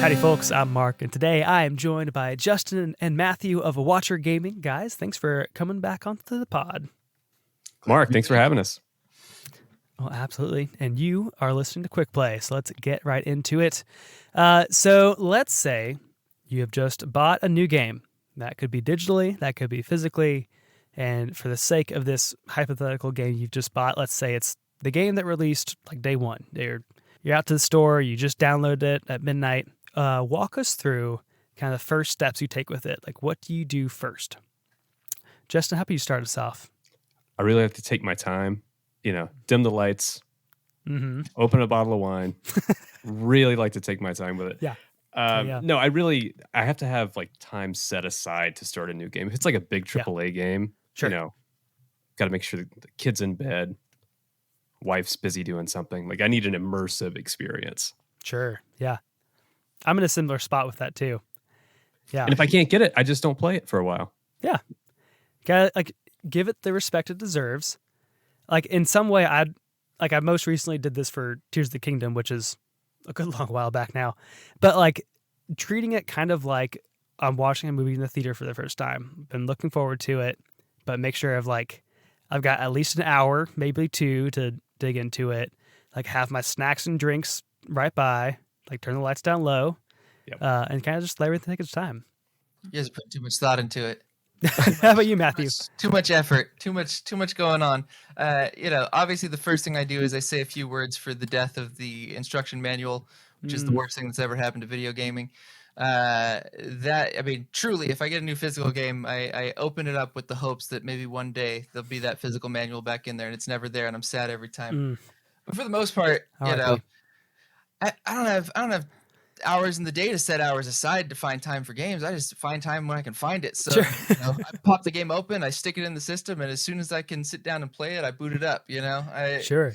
Howdy folks, I'm Mark, and today I am joined by Justin and Matthew of Watcher Gaming. Guys, thanks for coming back onto the pod. Mark, thanks for having us. Oh, absolutely. And you are listening to Quick Play, so let's get right into it. So let's say you have just bought a new game. That could be digitally, that could be physically, and for the sake of this hypothetical game you've just bought, let's say it's the game that released like day one. You're out to the store, you just downloaded it at midnight. Walk us through kind of the first steps you take with it. Like, what do you do first? Justin, how about you start us off? I really have to take my time, dim the lights, open a bottle of wine. Really like to take my time with it. Yeah. No, I have to have like time set aside to start a new game. If it's like a big AAA game, Sure. got to make sure the kid's in bed, wife's busy doing something. Like I need an immersive experience. Sure. Yeah. I'm in a similar spot with that too. Yeah. And if I can't get it, I just don't play it for a while. Yeah. Gotta give it the respect it deserves. Like in some way, I most recently did this for Tears of the Kingdom, which is a good long while back now. But like treating it kind of like I'm watching a movie in the theater for the first time. Been looking forward to it, but make sure I've got at least an hour, maybe two, to dig into it. Like have my snacks and drinks right by. Like turn the lights down low, and kind of just let everything take its time. You guys put too much thought into it. How about you, Matthew? Too much effort. Too much going on. Obviously the first thing I do is I say a few words for the death of the instruction manual, which is the worst thing that's ever happened to video gaming. Truly, if I get a new physical game, I open it up with the hopes that maybe one day there'll be that physical manual back in there, and it's never there, and I'm sad every time. But for the most part, I don't have hours in the day to set hours aside to find time for games. I just find time when I can find it. So I pop the game open, I stick it in the system, and as soon as I can sit down and play it, I boot it up. Sure.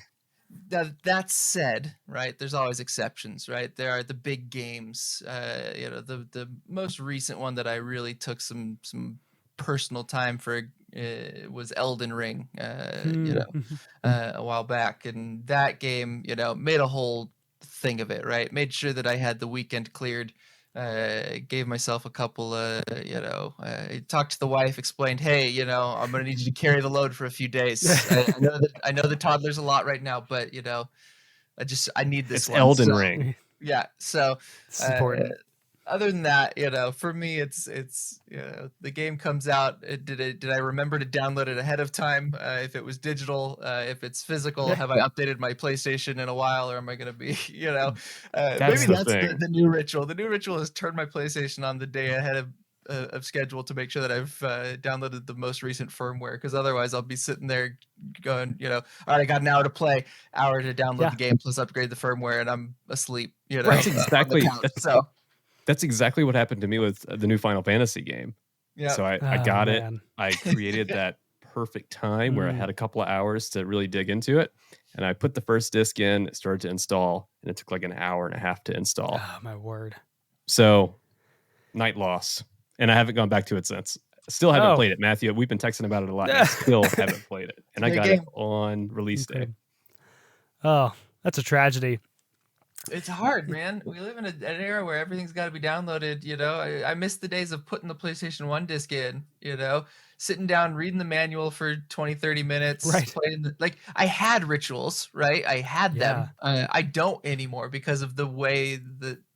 That said, right, there's always exceptions, right? There are the big games. The most recent one that I really took some personal time for was Elden Ring. A while back, and that game, made a whole thing of it, right? Made sure that I had the weekend cleared. Gave myself a couple talked to the wife, explained, hey, I'm gonna need you to carry the load for a few days. I know the toddler's a lot right now, but I need this. It's Elden Ring. Yeah, so it's important. Other than that, for me, it's the game comes out. Did I remember to download it ahead of time? If it was digital, if it's physical, have I updated my PlayStation in a while, or am I going to be, maybe that's the new ritual. The new ritual is turn my PlayStation on the day ahead of schedule to make sure that I've downloaded the most recent firmware, because otherwise I'll be sitting there going, all right, I got an hour to play, hour to download the game plus upgrade the firmware, and I'm asleep. That's exactly That's exactly what happened to me with the new Final Fantasy game. Yeah. So I got it. I created that perfect time where I had a couple of hours to really dig into it. And I put the first disc in, it started to install, and it took like an hour and a half to install. Oh, my word. So night loss. And I haven't gone back to it since. Still haven't played it, Matthew. We've been texting about it a lot. And I still haven't played it. And I got it on release day. Oh, that's a tragedy. It's hard, man. We live in an era where everything's got to be downloaded. I miss the days of putting the PlayStation 1 disc in, sitting down, reading the manual for 20, 30 minutes. Right. I had rituals, right? I had them. I don't anymore because of the way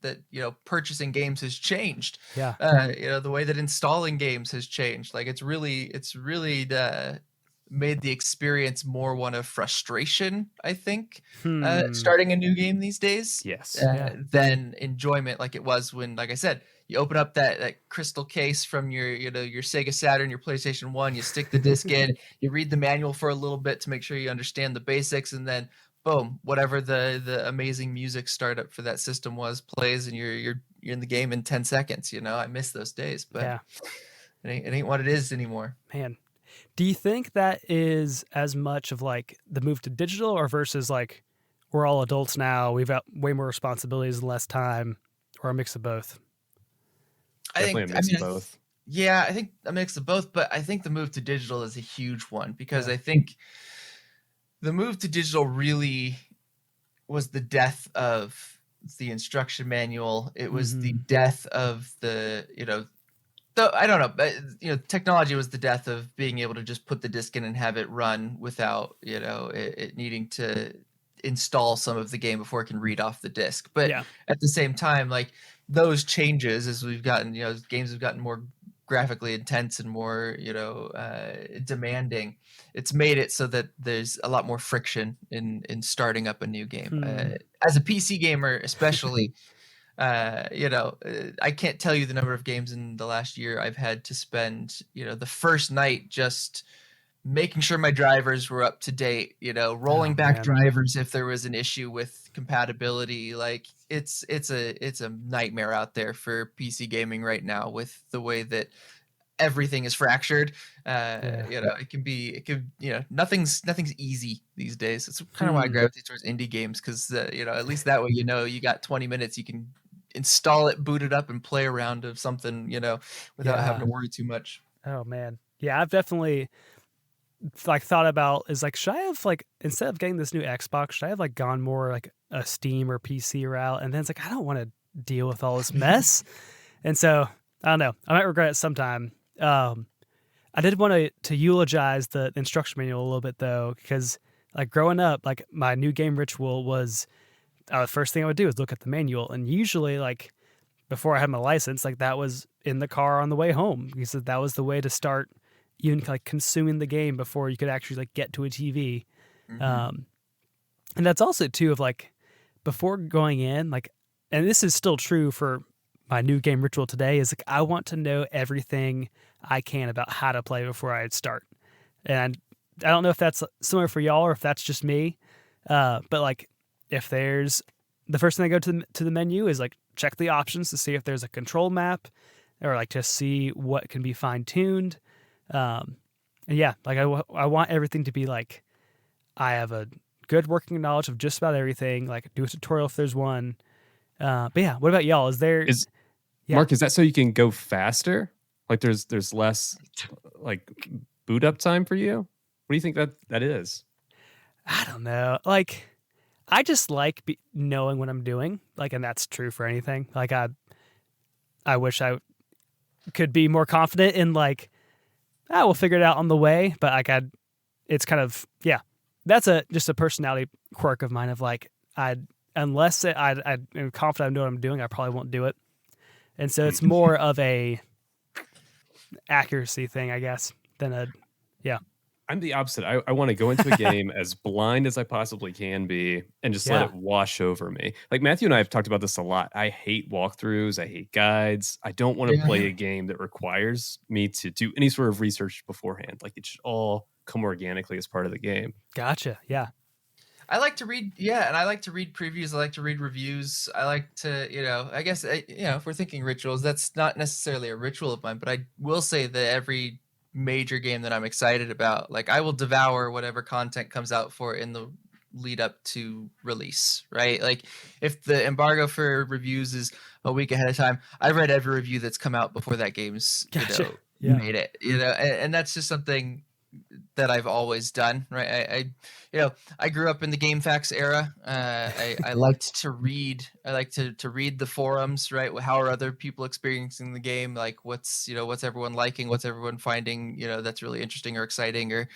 that purchasing games has changed. Yeah. The way that installing games has changed. Like it's really made the experience more one of frustration, I think, starting a new game these days. Yes. Than enjoyment, like it was when, like I said, you open up that crystal case from your Sega Saturn, your PlayStation 1, you stick the disc in, you read the manual for a little bit to make sure you understand the basics, and then boom, whatever the amazing music startup for that system plays, and you're in the game in 10 seconds. I miss those days, but it ain't what it is anymore. Man. Do you think that is as much of like the move to digital, or versus like we're all adults now, we've got way more responsibilities and less time, or a mix of both? Definitely a mix of both. Yeah, I think a mix of both, but I think the move to digital is a huge one, because I think the move to digital really was the death of the instruction manual. It was the Mhm. death of the, though I don't know, but technology was the death of being able to just put the disc in and have it run without, it needing to install some of the game before it can read off the disc. But Yeah. at the same time, like those changes as we've gotten, games have gotten more graphically intense and more, demanding. It's made it so that there's a lot more friction in starting up a new game. Hmm. As a PC gamer, especially, I can't tell you the number of games in the last year I've had to spend, the first night just making sure my drivers were up to date, rolling Oh, back man. drivers if there was an issue with compatibility. Like it's a nightmare out there for PC gaming right now with the way that everything is fractured. Yeah. Nothing's easy these days. It's kind of why I Hmm. gravitate towards indie games, because at least that way you got 20 minutes, you can install it, boot it up, and play a round of something, without having Yeah. to worry too much. Oh, man. Yeah, I've definitely like thought about is like, should I have like, instead of getting this new Xbox, should I have like gone more like a Steam or PC route? And then it's like, I don't want to deal with all this mess. And so I don't know. I might regret it sometime. I did want to eulogize the instruction manual a little bit though, because like growing up, like my new game ritual was the first thing I would do is look at the manual, and usually like before I had my license, like that was in the car on the way home, because that was the way to start even like consuming the game before you could actually like get to a TV. Mm-hmm. Um, and that's also too of like before going in, like, and this is still true for my new game ritual today, is like I want to know everything I can about how to play before I start. And I don't know if that's similar for y'all or if that's just me. But like if there's the first thing I go to the menu is like check the options to see if there's a control map or like to see what can be fine tuned. And yeah, like I want everything to be like I have a good working knowledge of just about everything. Like do a tutorial if there's one. But yeah, what about y'all? Is there? Is Yeah, Mark, is that so you can go faster? Like there's less like boot up time for you? What do you think that is? I don't know. Like I just like knowing what I'm doing. Like, and that's true for anything. Like I wish I could be more confident in like, we'll figure it out on the way. But like it's kind of yeah. That's just a personality quirk of mine of like unless I am confident I know what I'm doing, I probably won't do it. And so it's more of a accuracy thing, I guess, than a yeah. I'm the opposite. I want to go into a game as blind as I possibly can be and just let Yeah. it wash over me. Like Matthew and I have talked about this a lot. I hate walkthroughs. I hate guides. I don't want to play a game that requires me to do any sort of research beforehand. Like it should all come organically as part of the game. Gotcha. Yeah. I like to read, and I like to read previews. I like to read reviews. I like to, I guess, if we're thinking rituals, that's not necessarily a ritual of mine, but I will say that every major game that I'm excited about, like I will devour whatever content comes out for it in the lead up to release, right? Like if the embargo for reviews is a week ahead of time, I've read every review that's come out before that game's, Gotcha. Yeah. made it, and that's just something that I've always done, right? I grew up in the GameFAQs era. I liked to read. I like to read the forums, right? How are other people experiencing the game? Like, what's everyone liking? What's everyone finding? That's really interesting or exciting, or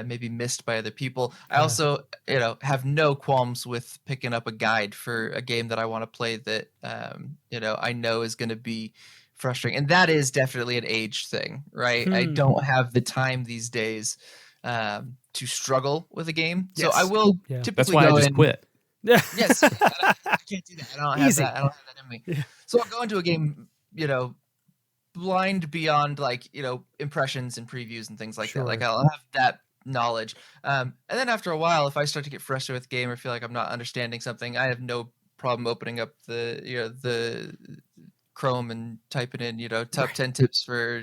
maybe missed by other people. I also, have no qualms with picking up a guide for a game that I want to play that, I know is going to be frustrating, and that is definitely an age thing, right? I don't have the time these days to struggle with a game, so I will typically That's why I just quit. Yeah. Yes, I can't do that. I don't have Easy. that. I don't have that in me. Yeah. So I'll go into a game, blind beyond like impressions and previews and things like that. Like I'll have that knowledge, and then after a while, if I start to get frustrated with the game or feel like I'm not understanding something, I have no problem opening up the Chrome and typing in, top 10 tips for,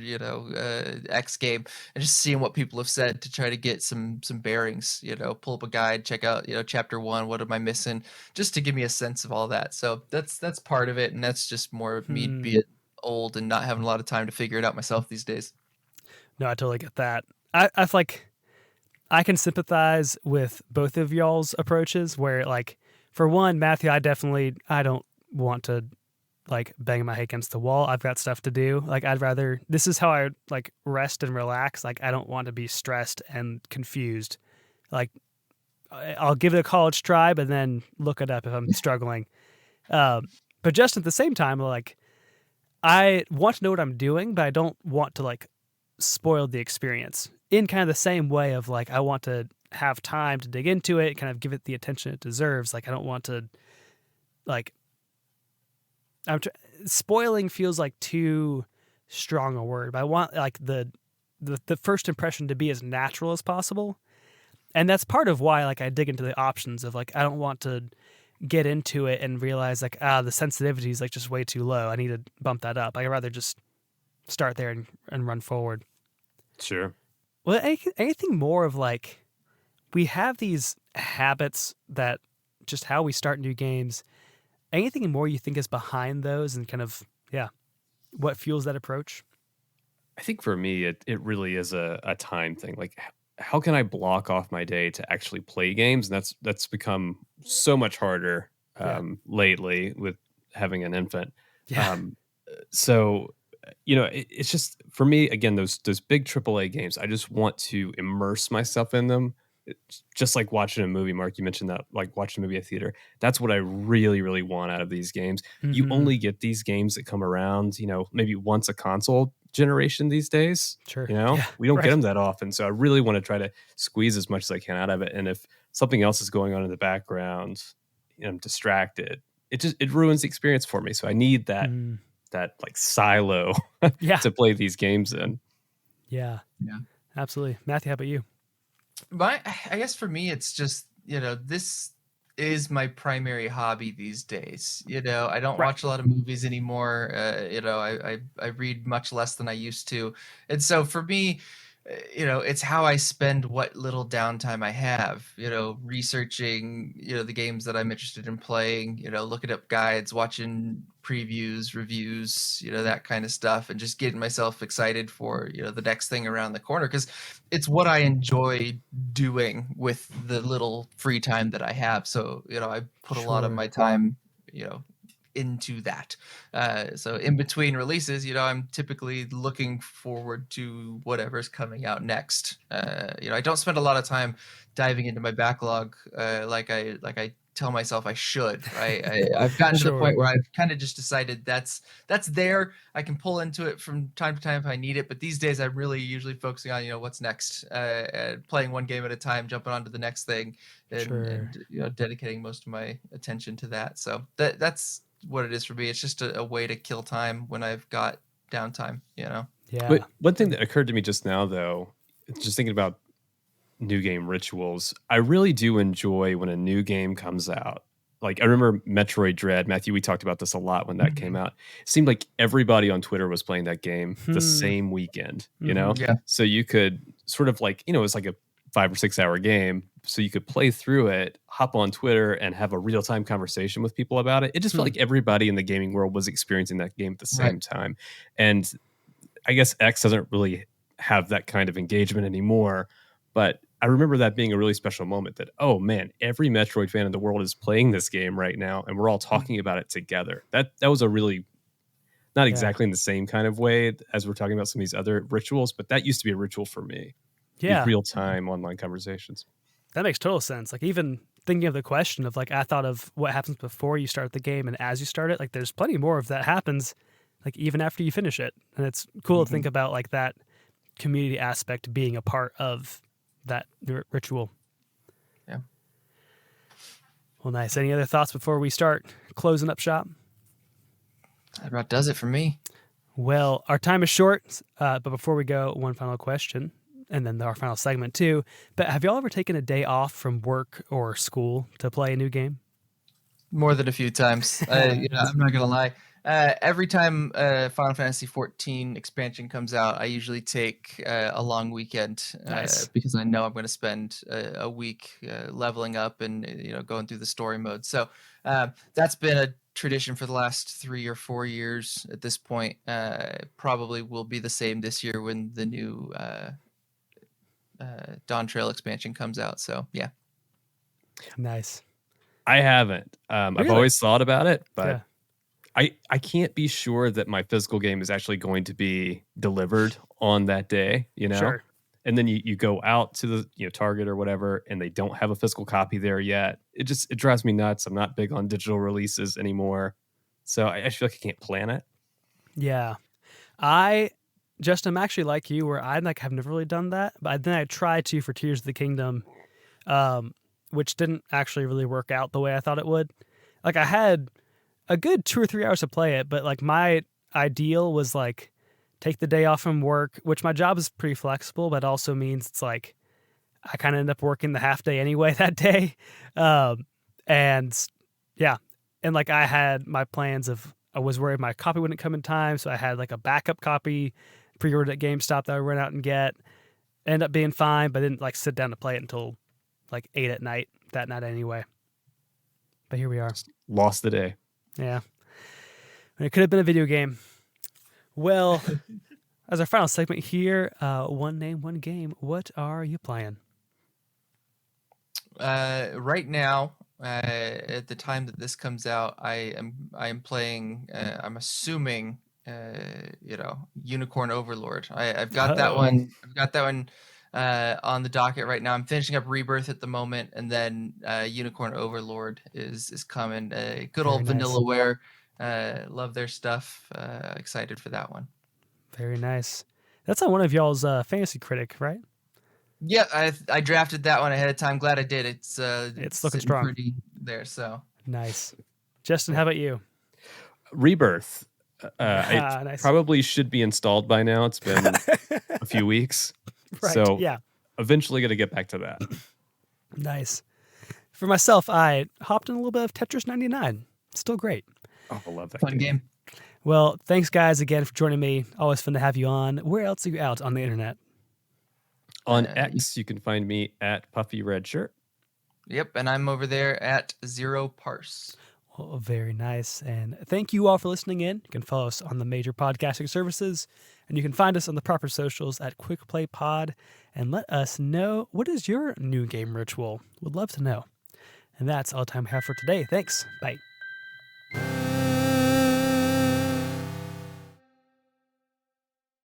X game, and just seeing what people have said to try to get some bearings, pull up a guide, check out, chapter 1, what am I missing, just to give me a sense of all that. So that's part of it. And that's just more of me being old and not having a lot of time to figure it out myself these days. No, I totally get that. I feel like I can sympathize with both of y'all's approaches where like for one, Matthew, I don't want to like bang my head against the wall. I've got stuff to do. Like this is how I like rest and relax. Like I don't want to be stressed and confused. Like I'll give it a college try, but then look it up if I'm struggling. But just at the same time, like I want to know what I'm doing, but I don't want to like spoil the experience in kind of the same way of like, I want to have time to dig into it, kind of give it the attention it deserves. Like, I don't want to like, spoiling feels like too strong a word, but I want like the first impression to be as natural as possible. And that's part of why like I dig into the options of like, I don't want to get into it and realize like, the sensitivity is like just way too low. I need to bump that up. I'd rather just start there and run forward. Sure. Well, anything more of like, we have these habits that just how we start new games. Anything more you think is behind those and kind of, what fuels that approach? I think for me, it really is a time thing. Like, how can I block off my day to actually play games? And that's become so much harder lately with having an infant. Yeah. So, it's just for me again those big AAA games. I just want to immerse myself in them. It's just like watching a movie. Mark, you mentioned that, like watching a movie at theater. That's what I really, really want out of these games. You only get these games that come around, maybe once a console generation these days. Sure. We don't get them that often. So I really want to try to squeeze as much as I can out of it. And if something else is going on in the background, I'm distracted. It ruins the experience for me. So I need that like silo to play these games in. Yeah. Absolutely. Matthew, how about you? I guess for me, it's just, this is my primary hobby these days. I don't watch a lot of movies anymore. I read much less than I used to. And so for me, it's how I spend what little downtime I have, researching, the games that I'm interested in playing, looking up guides, watching previews, reviews, that kind of stuff, and just getting myself excited for, the next thing around the corner. Because it's what I enjoy doing with the little free time that I have. So, I put a lot of my time, into that. So in between releases, I'm typically looking forward to whatever's coming out next. I don't spend a lot of time diving into my backlog like I tell myself I should. Right? I've gotten to the point where I've kind of just decided that's there. I can pull into it from time to time if I need it. But these days, I'm really usually focusing on what's next, playing one game at a time, jumping on to the next thing, and dedicating most of my attention to that. So that's what it is for me. It's just a way to kill time when I've got downtime, Yeah. But one thing that occurred to me just now, though, just thinking about new game rituals, I really do enjoy when a new game comes out. Like I remember Metroid Dread. Matthew, we talked about this a lot when that came out. It seemed like everybody on Twitter was playing that game the same weekend, Yeah. So you could sort of like, it was like a 5 or 6 hour game. So you could play through it, hop on Twitter, and have a real time conversation with people about it. It just felt like everybody in the gaming world was experiencing that game at the same time. And I guess X doesn't really have that kind of engagement anymore. But I remember that being a really special moment that, oh man, every Metroid fan in the world is playing this game right now, and we're all talking about it together. That was a really, not exactly in the same kind of way as we're talking about some of these other rituals, but that used to be a ritual for me. Yeah. Real time online conversations. That makes total sense. Like even thinking of the question of like, I thought of what happens before you start the game and as you start it, like there's plenty more of that happens like even after you finish it. And it's cool to think about like that community aspect being a part of that ritual. Yeah. Well, nice. Any other thoughts before we start closing up shop? That about does it for me. Well, our time is short, but before we go, one final question, and then our final segment too. But have y'all ever taken a day off from work or school to play a new game? More than a few times. I'm not gonna lie. Every time Final Fantasy XIV expansion comes out, I usually take a long weekend because I know I'm going to spend a week leveling up and going through the story mode. So that's been a tradition for the last 3 or 4 years at this point. Probably will be the same this year when the new Dawn Trail expansion comes out. So yeah. Nice. I haven't. Really? I've always thought about it, but Yeah. I can't be sure that my physical game is actually going to be delivered on that day, Sure. And then you go out to the Target or whatever, and they don't have a physical copy there yet. It drives me nuts. I'm not big on digital releases anymore, so I feel like I can't plan it. Yeah, Justin, I'm actually like you, where I have never really done that, but then I tried to for Tears of the Kingdom, which didn't actually really work out the way I thought it would. Like I had a good 2 or 3 hours to play it, but like my ideal was like take the day off from work, which my job is pretty flexible, but also means it's like I kind of end up working the half day anyway that day. And yeah, and like I had my plans of, I was worried my copy wouldn't come in time, so I had like a backup copy pre-ordered at GameStop that I would run out and get. Ended up being fine, but I didn't like sit down to play it until like 8 at night that night anyway. But here we are. Just lost the day. Yeah. It could have been a video game. Well, as our final segment here, one name, one game. What are you playing? Right now, at the time that this comes out, I am playing. I'm assuming, Unicorn Overlord. I've got that one. I've got that one on the docket right now. I'm finishing up Rebirth at the moment, and then Unicorn Overlord is coming. Good old Vanillaware. Love their stuff. Excited for that one. Very nice. That's on one of y'all's fantasy critic, right? Yeah, I drafted that one ahead of time. Glad I did. It's looking strong. Pretty there. So nice. Justin, how about you? Rebirth. It nice. Probably should be installed by now. It's been a few weeks. Right. So yeah, eventually going to get back to that. Nice. For myself, I hopped in a little bit of Tetris 99. Still great. Oh, I love that fun game. Well, thanks guys again for joining me. Always fun to have you on. Where else are you out on the internet? On X, you can find me at Puffy Red Shirt. Yep, and I'm over there at Zero Parse. Well, very nice. And thank you all for listening in. You can follow us on the major podcasting services, and you can find us on the proper socials at Quick Play Pod. And let us know, what is your new game ritual? Would love to know. And that's all the time we have for today. Thanks. Bye.